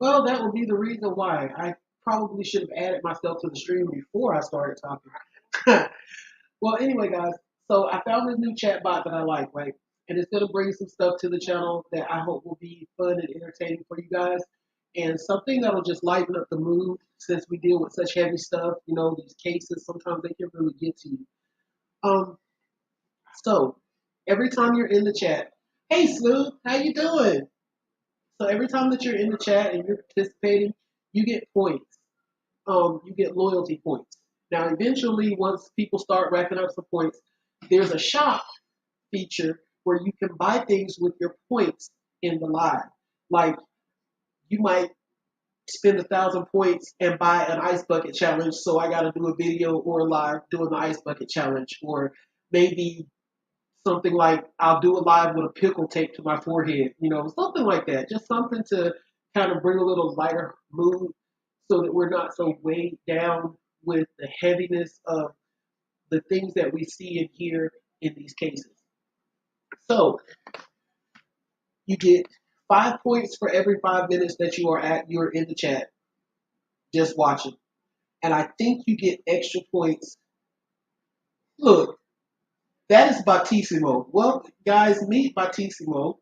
Well, that would be the reason why. I probably should have added myself to the stream before I started talking. Well, anyway, guys, so I found this new chat bot that I like, right? And it's going to bring some stuff to the channel that I hope will be fun and entertaining for you guys. And something that'll just lighten up the mood since we deal with such heavy stuff. You know, these cases, sometimes they can really get to you. Um, so every time you're in the chat, hey, Smooth, how you doing? So every time that you're in the chat and you're participating, you get points. You get loyalty points. Now, eventually, once people start racking up some points, there's a shop feature where you can buy things with your points in the live. Like you might spend 1,000 points and buy an ice bucket challenge. So I got to do a video or a live doing the ice bucket challenge, or maybe something like I'll do a live with a pickle taped to my forehead. You know, something like that. Just something to kind of bring a little lighter mood so that we're not so weighed down with the heaviness of the things that we see and hear in these cases. So you get 5 points for every 5 minutes that you're in the chat just watching. And I think you get extra points. Look, that is Battissimo. Well, guys, meet Battissimo,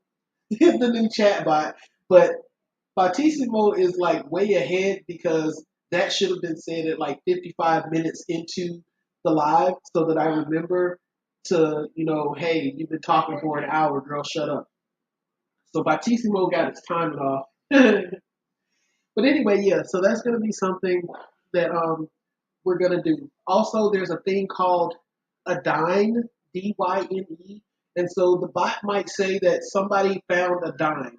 the new chat bot. But Battissimo is like way ahead because that should have been said at like 55 minutes into the live so that I remember to, hey, you've been talking for an hour, girl, shut up. So Battissimo got its timing off. But anyway, yeah, so that's going to be something that we're going to do. Also, there's a thing called a dine, Dyne. And so the bot might say that somebody found a dime.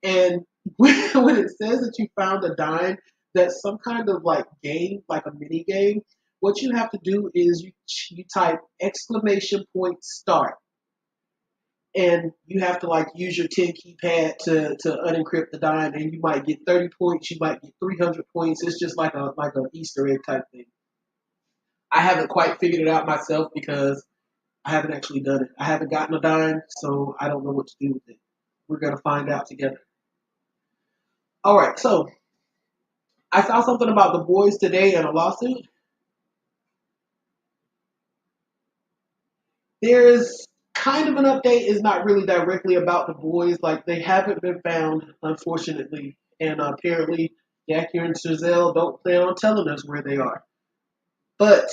And when it says that you found a dime, that's some kind of like game, like a mini game. What you have to do is you type exclamation point start, and you have to like use your 10 keypad to unencrypt the dime, and you might get 30 points, you might get 300 points. It's just like an Easter egg type thing. I haven't quite figured it out myself because I haven't actually done it. I haven't gotten a dime, so I don't know what to do with it. We're gonna find out together. All right, so I saw something about the boys today in a lawsuit. There's kind of an update. It's not really directly about the boys. Like they haven't been found, unfortunately, and apparently Jackie and Giselle don't plan on telling us where they are. But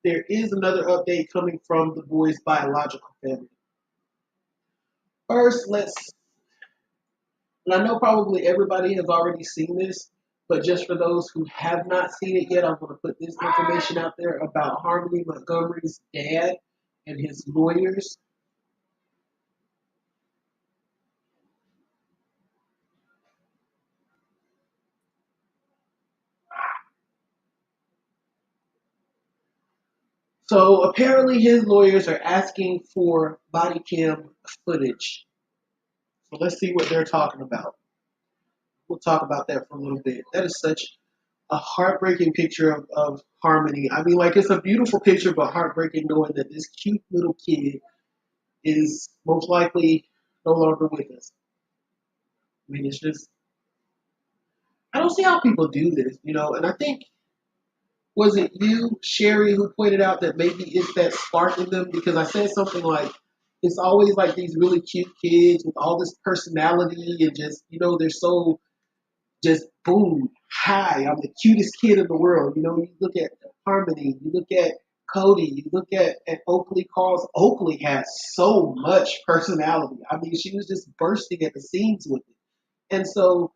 there is another update coming from the boys' biological family. First, and I know probably everybody has already seen this, but just for those who have not seen it yet, I'm going to put this information out there about Harmony Montgomery's dad and his lawyers. So apparently his lawyers are asking for body cam footage. So let's see what they're talking about. We'll talk about that for a little bit. That is such a heartbreaking picture of Harmony. I mean, like, it's a beautiful picture, but heartbreaking knowing that this cute little kid is most likely no longer with us. I mean, it's just, I don't see how people do this. And I think, was it you, Sherry, who pointed out that maybe it's that spark in them? Because I said something like, it's always like these really cute kids with all this personality and just, they're so just boom, hi, I'm the cutest kid in the world. You look at Harmony, you look at Cody, you look at Oakley Carls. Oakley has so much personality. I mean, she was just bursting at the seams with it. And so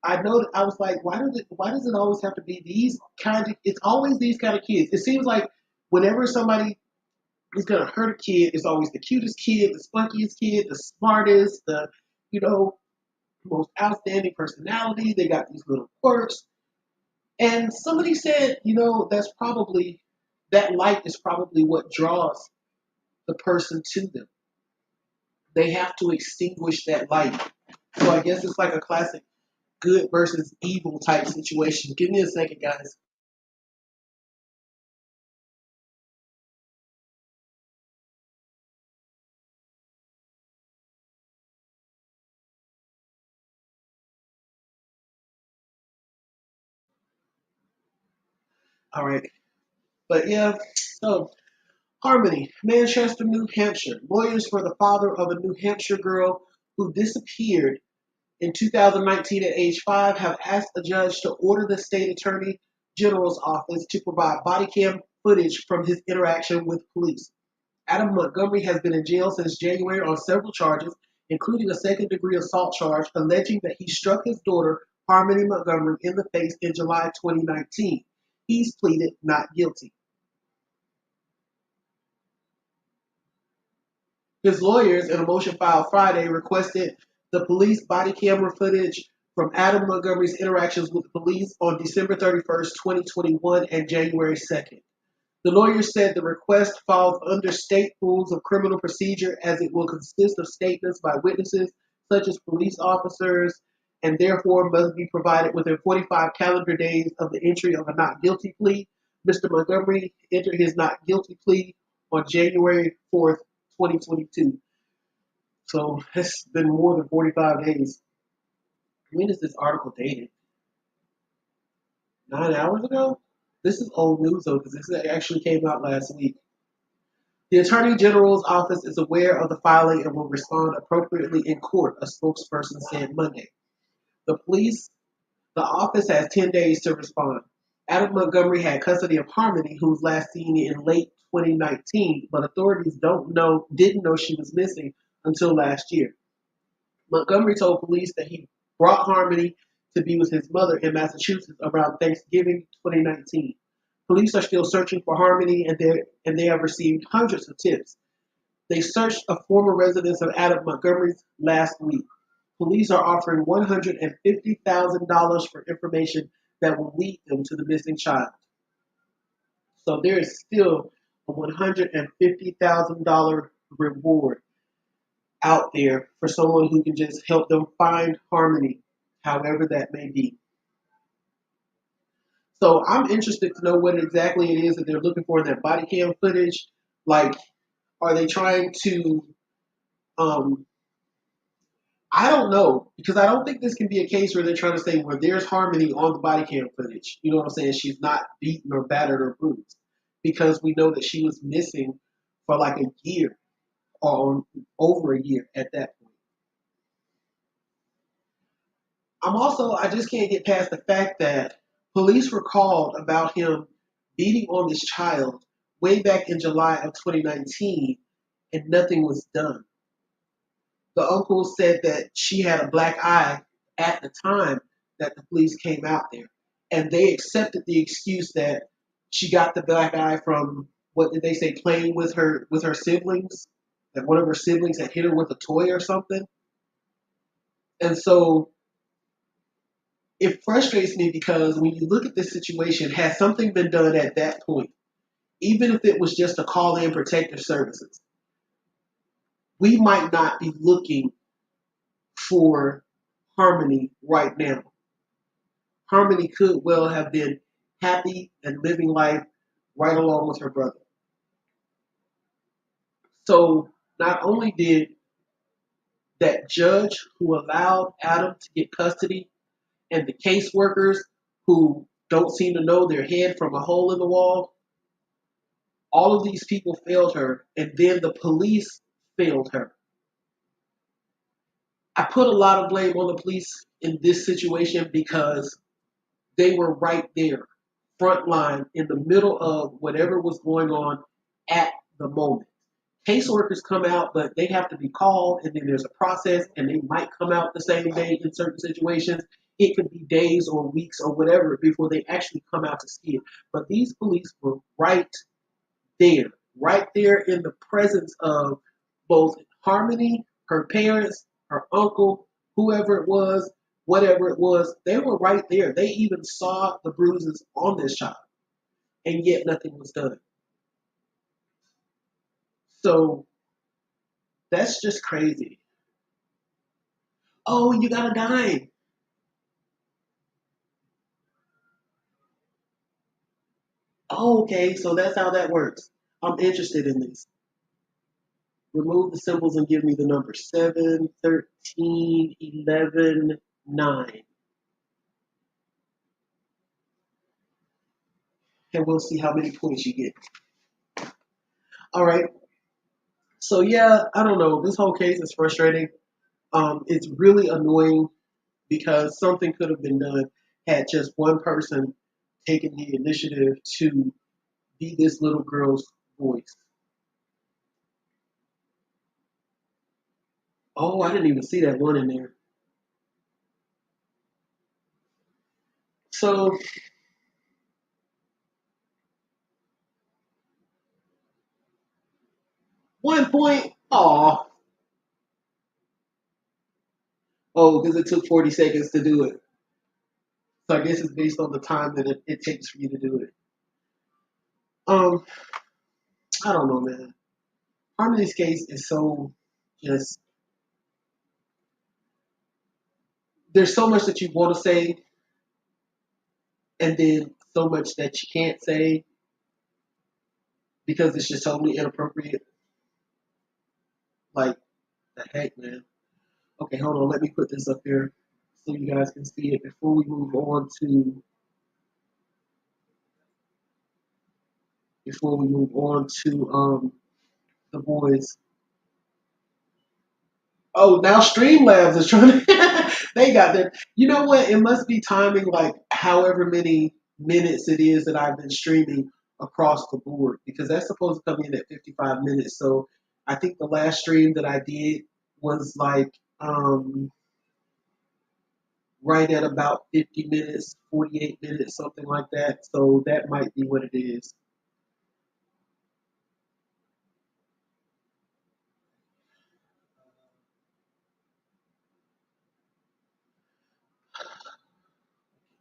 I know I was like, why does it always have to be these kind of it's always these kind of kids. It seems like whenever somebody is gonna hurt a kid, it's always the cutest kid, the spunkiest kid, the smartest, the you know, most outstanding personality. They got these little quirks. And somebody said, that's probably that light is probably what draws the person to them. They have to extinguish that light. So I guess it's like a classic good versus evil type situation. Give me a second, guys. All right. But yeah, so Harmony, Manchester, New Hampshire. Lawyers for the father of a New Hampshire girl who disappeared in 2019 at age 5 have asked a judge to order the state attorney general's office to provide body cam footage from his interaction with police. Adam Montgomery has been in jail since January on several charges, including a second-degree assault charge alleging that he struck his daughter, Harmony Montgomery, in the face in July 2019. He's pleaded not guilty. His lawyers, in a motion filed Friday, requested the police body camera footage from Adam Montgomery's interactions with police on December 31st, 2021 and January 2nd. The lawyer said the request falls under state rules of criminal procedure as it will consist of statements by witnesses such as police officers and therefore must be provided within 45 calendar days of the entry of a not guilty plea. Mr. Montgomery entered his not guilty plea on January 4th, 2022. So it's been more than 45 days. When is this article dated? 9 hours ago? This is old news though, because this actually came out last week. The Attorney General's office is aware of the filing and will respond appropriately in court, a spokesperson said Monday. The police, the office has 10 days to respond. Adam Montgomery had custody of Harmony, who was last seen in late 2019, but authorities didn't know she was missing until last year. Montgomery told police that he brought Harmony to be with his mother in Massachusetts around Thanksgiving 2019. Police are still searching for Harmony, and they have received hundreds of tips. They searched a former residence of Adam Montgomery's last week. Police are offering $150,000 for information that will lead them to the missing child. So there is still a $150,000 reward out there for someone who can just help them find Harmony, however that may be. So I'm interested to know what exactly it is that they're looking for in that body cam footage. Like, are they trying to I don't know, because I don't think this can be a case where they're trying to say, well, there's Harmony on the body cam footage. You know what I'm saying? She's not beaten or battered or bruised. Because we know that she was missing for like a year or over a year at that point. I just can't get past the fact that police were called about him beating on this child way back in July of 2019 and nothing was done. The uncle said that she had a black eye at the time that the police came out there. And they accepted the excuse that she got the black eye from, what did they say, playing with her siblings? That one of her siblings had hit her with a toy or something. And so it frustrates me because when you look at this situation, has something been done at that point? Even if it was just a call in protective services, we might not be looking for Harmony right now. Harmony could well have been happy and living life right along with her brother. So not only did that judge who allowed Adam to get custody and the caseworkers who don't seem to know their head from a hole in the wall, all of these people failed her, and then the police failed her. I put a lot of blame on the police in this situation because they were right there, front line, in the middle of whatever was going on at the moment. Caseworkers come out, but they have to be called, and then there's a process, and they might come out the same day in certain situations. It could be days or weeks or whatever before they actually come out to see it. But these police were right there in the presence of both Harmony, her parents, her uncle, whoever it was, whatever it was. They were right there. They even saw the bruises on this child, and yet nothing was done. So that's just crazy. Oh, you got a dime. Oh, okay, so that's how that works. I'm interested in this. Remove the symbols and give me the number 7, 13, 11, 9. and we'll see how many points you get. All right. So yeah, I don't know. This whole case is frustrating. It's really annoying because something could have been done had just one person taken the initiative to be this little girl's voice. Oh, I didn't even see that one in there. So 1 point. Aw. Oh, because it took 40 seconds to do it. So I guess it's based on the time that it takes for you to do it. Um, I don't know, man. Harmony's case is so just. There's so much that you want to say, and then so much that you can't say because it's just totally inappropriate. Like the heck, man. Okay, hold on. Let me put this up here so you guys can see it before we move on to the boys. Oh, now Streamlabs is trying to. They got that. You know what? It must be timing like however many minutes it is that I've been streaming across the board because that's supposed to come in at 55 minutes. So I think the last stream that I did was like right at about 50 minutes, 48 minutes, something like that. So that might be what it is.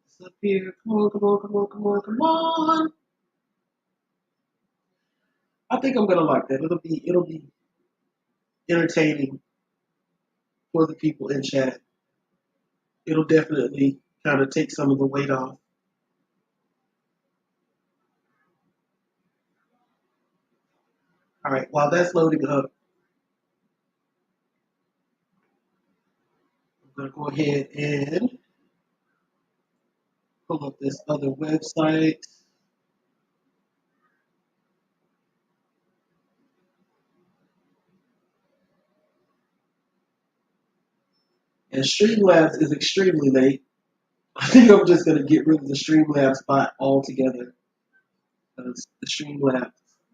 It's up here. Come on, come on, come on, come on, come on. I think I'm gonna like that. It'll be entertaining for the people in chat. It'll definitely kind of take some of the weight off. All right, while that's loading up, I'm gonna go ahead and pull up this other website. And Streamlabs is extremely late. I think I'm just gonna get rid of the Streamlabs bot altogether because the Streamlabs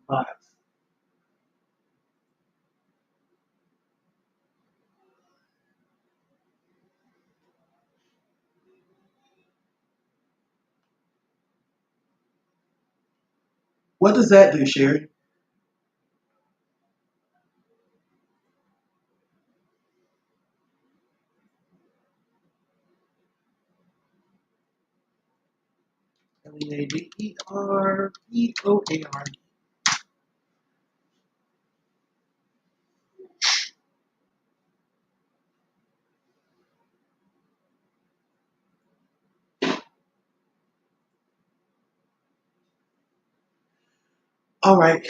bot. What does that do, Sherry? Leaderbeoar. All right.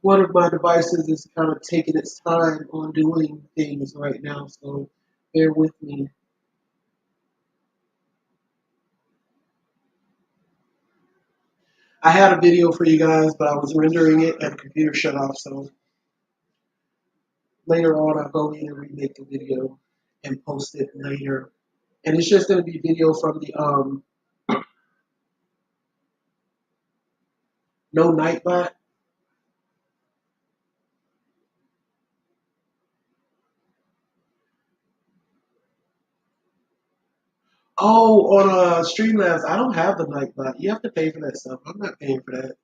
One of my devices is kind of taking its time on doing things right now, so bear with me. I had a video for you guys, but I was rendering it and the computer shut off, so later on I'll go in and remake the video and post it later. And it's just going to be video from the No Nightbot. Oh, on Streamlabs, I don't have the Nightbot. You have to pay for that stuff. I'm not paying for that.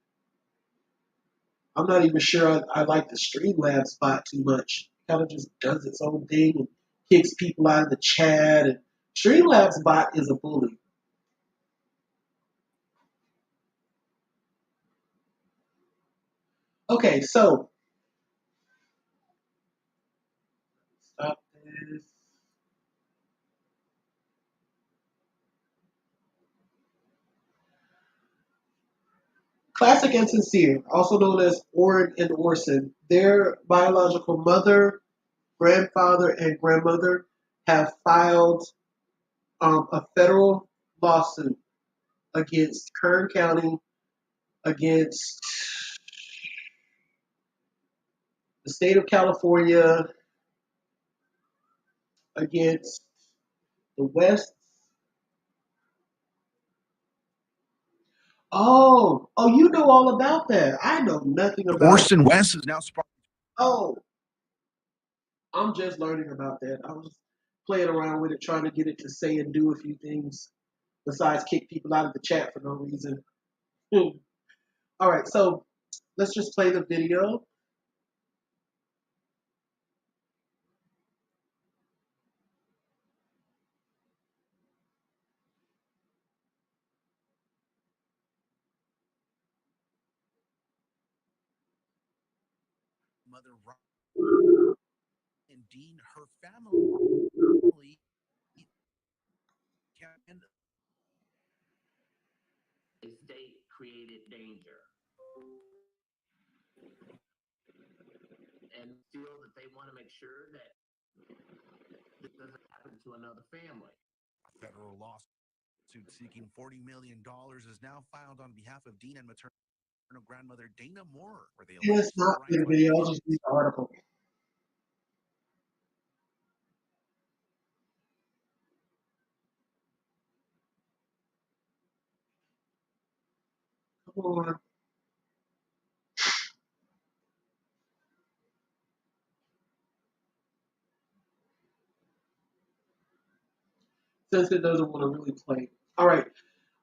I'm not even sure I like the Streamlabs bot too much. It kind of just does its own thing and kicks people out of the chat. And Streamlabs bot is a bully. Okay, so stop this. Classic and Sincere, also known as Orrin and Orson, their biological mother, grandfather, and grandmother have filed a federal lawsuit against Kern County against the state of California, against the West. Oh, you know all about that. I know nothing about it. Orson West is now sparking. Oh, I'm just learning about that. I was playing around with it, trying to get it to say and do a few things besides kick people out of the chat for no reason. Hmm. All right, so let's just play the video. Mother and Dean, her family, and state created danger and feel that they want to make sure that this doesn't happen to another family. A federal lawsuit seeking $40 million is now filed on behalf of Dean and maternal grandmother Dana Moore, where they allege Let's not civil play rights the video. I'll violations. just read the article. Come on. Since it doesn't want to really play. All right.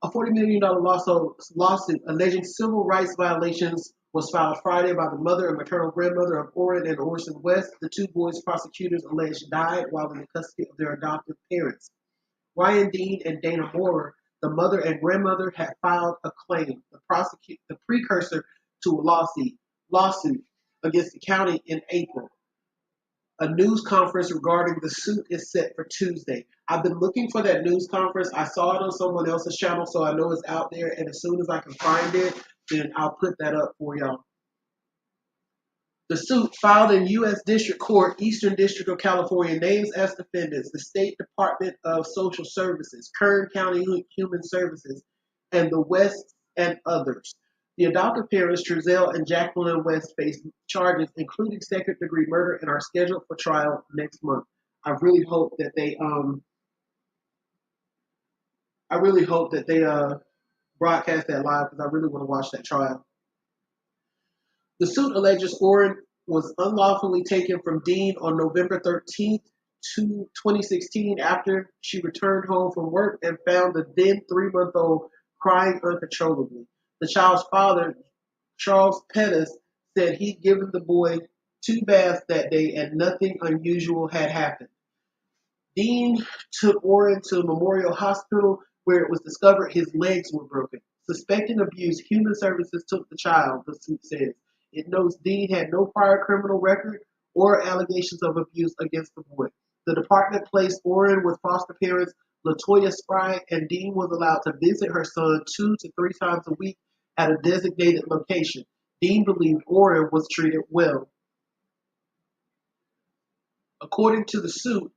A $40 million lawsuit alleging civil rights violations was filed Friday by the mother and maternal grandmother of Orrin and Orson West. The two boys prosecutors alleged died while in the custody of their adoptive parents. Ryan Dean and Dana Moore, the mother and grandmother, had filed a claim, the precursor to a lawsuit against the county in April. A news conference regarding the suit is set for Tuesday. I've been looking for that news conference. I saw it on someone else's channel, so I know it's out there. And as soon as I can find it, then I'll put that up for y'all. The suit, filed in U.S. District Court, Eastern District of California, names as defendants the State Department of Social Services, Kern County Human Services, and the West and others. The adoptive parents, Trezell and Jacqueline West, face charges including second-degree murder and are scheduled for trial next month. I really hope that they broadcast that live because I really want to watch that trial. The suit alleges Orrin was unlawfully taken from Dean on November 13th, 2016 after she returned home from work and found the then 3-month-old crying uncontrollably. The child's father, Charles Pettis, said he'd given the boy 2 baths that day and nothing unusual had happened. Dean took Orrin to Memorial Hospital where it was discovered his legs were broken. Suspecting abuse, Human Services took the child, the suit says. It notes Dean had no prior criminal record or allegations of abuse against the boy. The department placed Orrin with foster parents Latoya Spry, and Dean was allowed to visit her son 2 to 3 times a week at a designated location. Dean believed Orrin was treated well. According to the suit,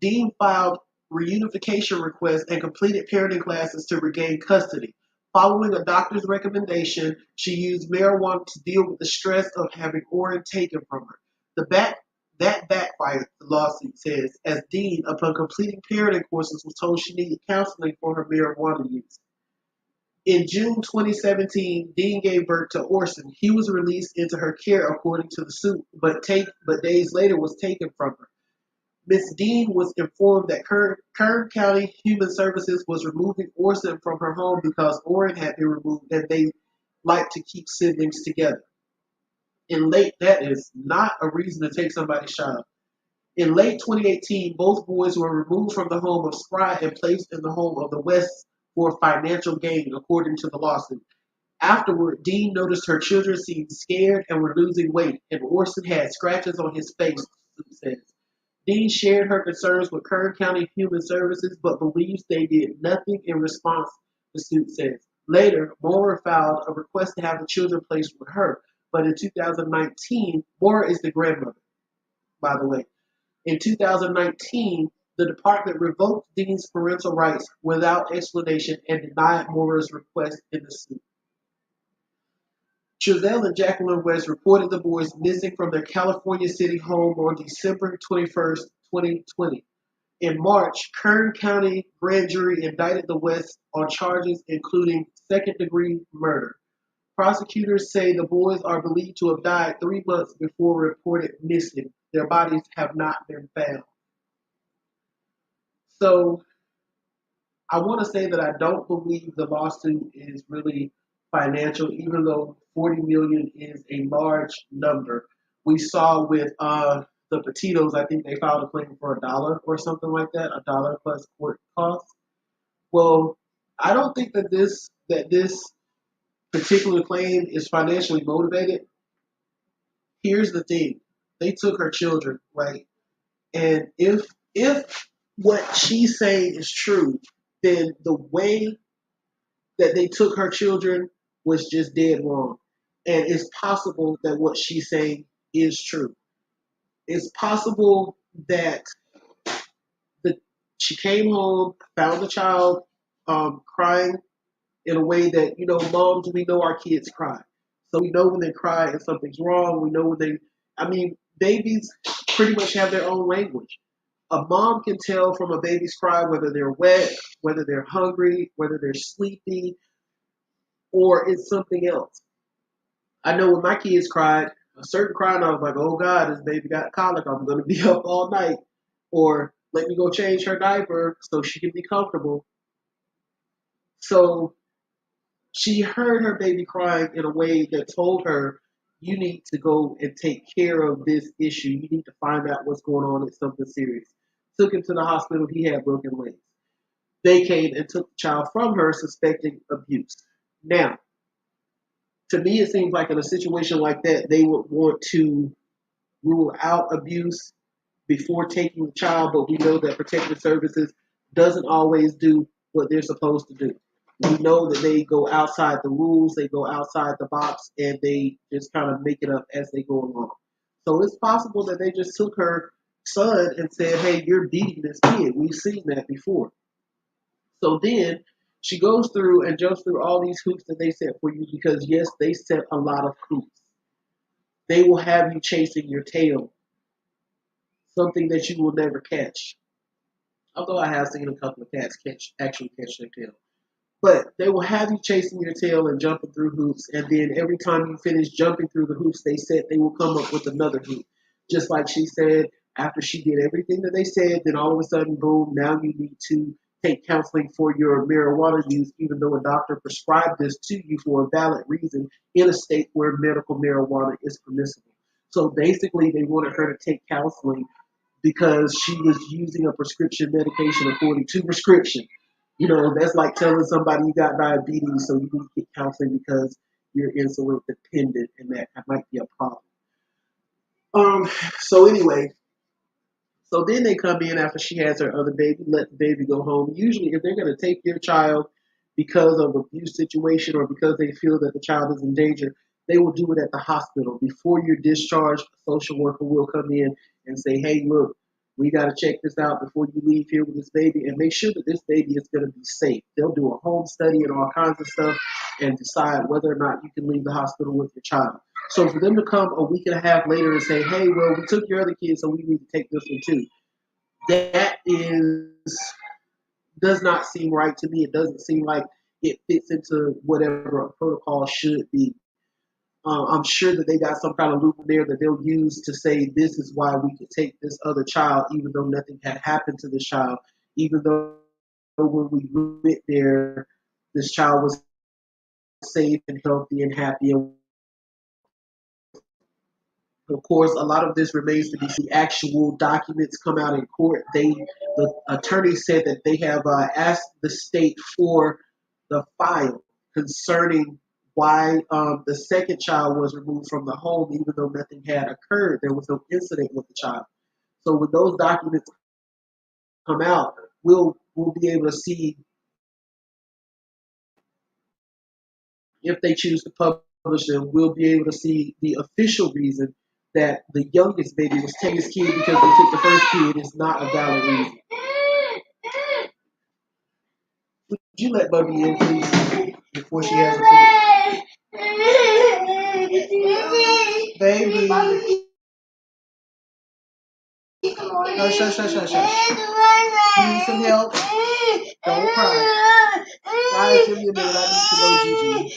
Dean filed reunification requests and completed parenting classes to regain custody. Following a doctor's recommendation, she used marijuana to deal with the stress of having Orrin taken from her. That backfired, the lawsuit says, as Dean, upon completing parenting courses, was told she needed counseling for her marijuana use. In June 2017, Dean gave birth to Orson. He was released into her care according to the suit, but days later was taken from her. Ms. Dean was informed that Kern County Human Services was removing Orson from her home because Orrin had been removed and they like to keep siblings together. That is not a reason to take somebody's child. In late 2018, both boys were removed from the home of Spry and placed in the home of the West for financial gain, according to the lawsuit. Afterward, Dean noticed her children seemed scared and were losing weight, and Orson had scratches on his face, the suit says. Dean shared her concerns with Kern County Human Services, but believes they did nothing in response, the suit says. Later, Moore filed a request to have the children placed with her, but in 2019, Moore is the grandmother, by the way. In 2019, the department revoked Dean's parental rights without explanation and denied Moore's request in the suit. Trezell and Jacqueline West reported the boys missing from their California City home on December 21st, 2020. In March, Kern County grand jury indicted the Wests on charges including second-degree murder. Prosecutors say the boys are believed to have died 3 months before reported missing. Their bodies have not been found. So I want to say that I don't believe the lawsuit is really financial, even though 40 million is a large number. We saw with the Petitos, I think they filed a claim for $1 or something like that, $1 plus court costs. Well, I don't think that this particular claim is financially motivated. Here's the thing: they took her children, right? And if what she's saying is true, then the way that they took her children was just dead wrong. And it's possible that what she's saying is true. It's possible that the she came home, found the child crying in a way that, moms, we know our kids cry. So we know when they cry and something's wrong. We know when babies pretty much have their own language. A mom can tell from a baby's cry whether they're wet, whether they're hungry, whether they're sleepy, or it's something else. I know when my kids cried, a certain cry, and I was like, oh God, this baby got colic. I'm going to be up all night. Or let me go change her diaper so she can be comfortable. So she heard her baby crying in a way that told her, you need to go and take care of this issue. You need to find out what's going on. It's something serious. Took him to the hospital. He had broken legs. They came and took the child from her, suspecting abuse. Now, to me, it seems like in a situation like that, they would want to rule out abuse before taking the child, but we know that protective services doesn't always do what they're supposed to do. We know that they go outside the rules, they go outside the box, and they just kind of make it up as they go along. So it's possible that they just took her son and said, hey, you're beating this kid. We've seen that before. So then she goes through and jumps through all these hoops that they set for you because, yes, they set a lot of hoops. They will have you chasing your tail, something that you will never catch. Although I have seen a couple of cats actually catch their tail. But they will have you chasing your tail and jumping through hoops, and then every time you finish jumping through the hoops they said, they will come up with another hoop. Just like she said, after she did everything that they said, then all of a sudden, boom, now you need to take counseling for your marijuana use, even though a doctor prescribed this to you for a valid reason in a state where medical marijuana is permissible. So basically, they wanted her to take counseling because she was using a prescription medication according to prescription. That's like telling somebody you got diabetes, so you need to get counseling because you're insulin dependent, and that might be a problem. Um. So anyway, so then they come in after she has her other baby, let the baby go home. Usually, if they're going to take your child because of abuse situation or because they feel that the child is in danger, they will do it at the hospital. Before you're discharged, a social worker will come in and say, hey, look, we got to check this out before you leave here with this baby and make sure that this baby is going to be safe. They'll do a home study and all kinds of stuff and decide whether or not you can leave the hospital with your child. So for them to come a week and a half later and say, hey, well, we took your other kid, so we need to take this one too. That does not seem right to me. It doesn't seem like it fits into whatever a protocol should be. I'm sure that they got some kind of loop in there that they'll use to say this is why we could take this other child, even though nothing had happened to this child, even though when we went there, this child was safe and healthy and happy. And of course, a lot of this remains to be seen. Actual documents come out in court. The attorney said that they have asked the state for the file concerning why the second child was removed from the home, even though nothing had occurred. There was no incident with the child. So when those documents come out, we'll be able to see if they choose to publish them. We'll be able to see the official reason that the youngest baby was taking his kid because they took the first kid is not a valid reason. Would you let Bubby in, please, before she has a fit? Baby. Hush, hush, hush, hush, hush. You need some help? Don't cry. Guys, give me a minute. I need to know Gigi.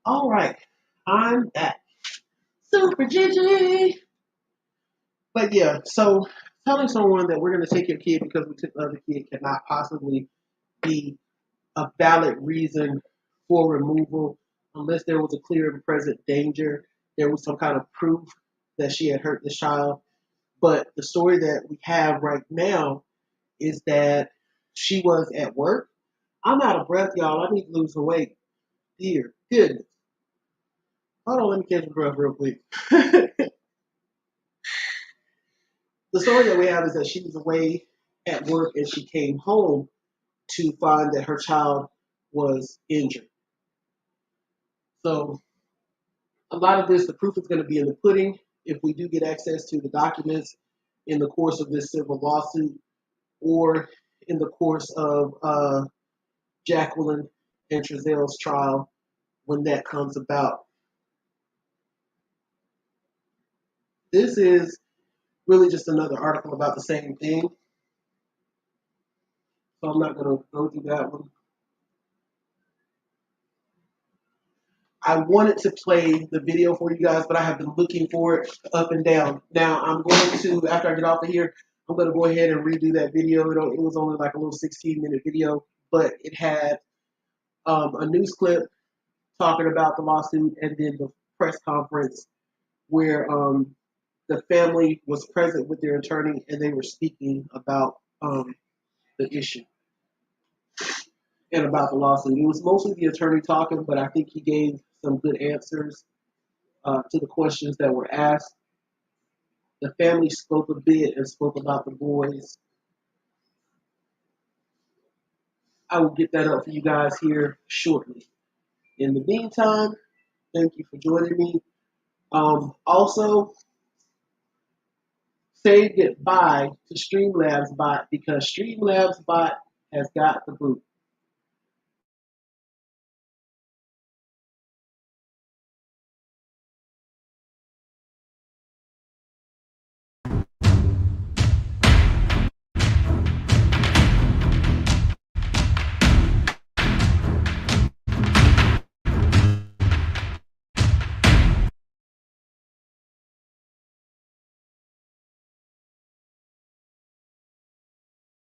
All right. I'm back. Super Gigi. But yeah, so telling someone that we're going to take your kid because we took the other kid cannot possibly be a valid reason for removal unless there was a clear and present danger. There was some kind of proof that she had hurt the child. But the story that we have right now is that she was at work. I'm out of breath, y'all. I need to lose some weight. Dear goodness. Hold on, let me catch my breath real quick. The story that we have is that she was away at work and she came home to find that her child was injured. So a lot of this, the proof is going to be in the pudding. If we do get access to the documents in the course of this civil lawsuit or in the course of Jacqueline and Trezelle's trial when that comes about. This is really just another article about the same thing. So I'm not going to go through that one. I wanted to play the video for you guys, but I have been looking for it up and down. Now I'm going to, after I get off of here, I'm going to go ahead and redo that video. It was only like a little 16-minute video, but it had a news clip talking about the lawsuit and then the press conference where the family was present with their attorney and they were speaking about the issue and about the lawsuit. It was mostly the attorney talking, but I think he gave some good answers to the questions that were asked. The family spoke a bit and spoke about the boys. I will get that up for you guys here shortly. In the meantime, thank you for joining me. Also, say goodbye to Streamlabs Bot because Streamlabs Bot has got the boot.